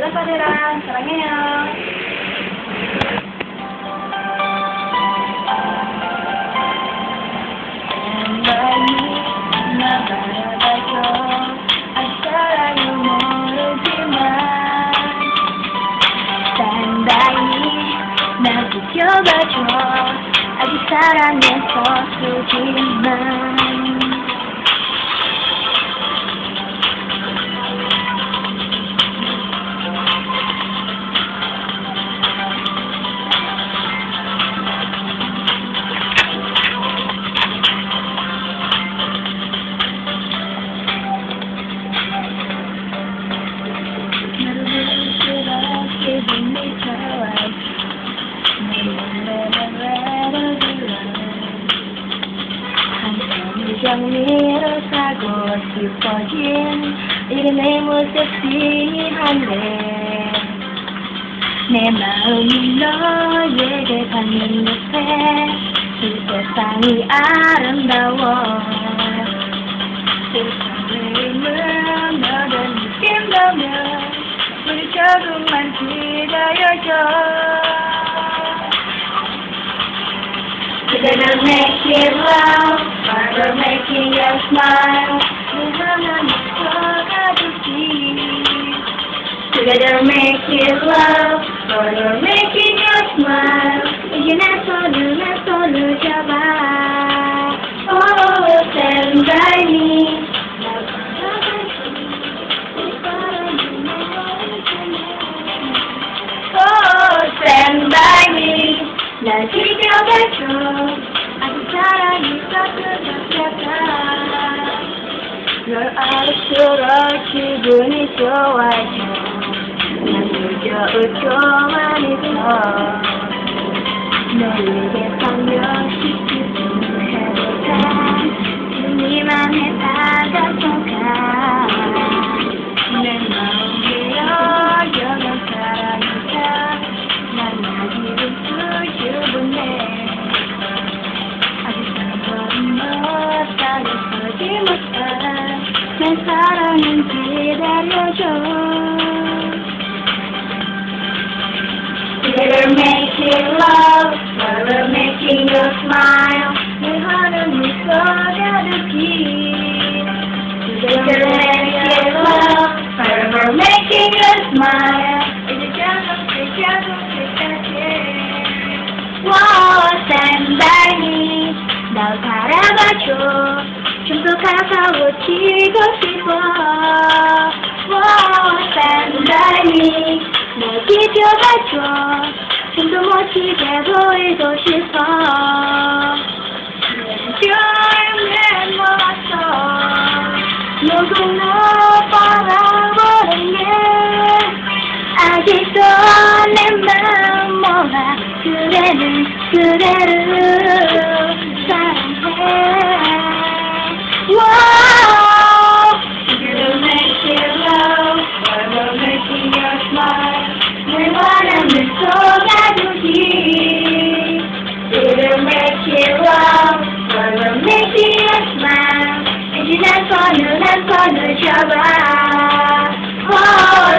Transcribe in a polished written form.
Jelas Arirang, sarangeyo. 나 지켜봐줘 아직 사랑에 서투지만 나를 볼수록 기분이 좋아 정리로 사고 싶어진 이름의 모습 섹시한데 내 마음이 너에게 닿는 옆에 이 세상이 아름다워 세상을 너를 느낀다면 우리 조금만 기다려줘 Together making love, forever making you smile. 하나는 서가듯이. Together making love, forever making you smile. 이제 내 손을 잡아. Oh, stand by me. Oh, stand by me. 날 지켜봐줘 아직 사랑이 서투르겠다 널 알수록 기분이 좋아져 난 그저 웃고만 있어 너에게 반겨시키지 해볼까 주님만 해 다가서가 내 마음이 여겨간 사랑이다 난 아직은 수줍네 아직 한번 못 다가서지 못한 내 사랑은 기다려줘 Together making love, forever making you smile 내 하늘이 쏟아득히 Together making love, forever making you smile 이제 조금씩 Wow, stand by me 날 바라봐줘 좀 더 가까워지고 싶어 Wow, stand by me 날 지켜봐줘 좀 더 멋지게 보이고 싶어 내 모았어 누구 너 바라보는 아직도 내 마음 몰라 그대를 사랑해 Wow Together making love Forever making you smile 내 바람을 쏟아주기 Together making love Forever making you smile 이제 난 손을 잡아 Oh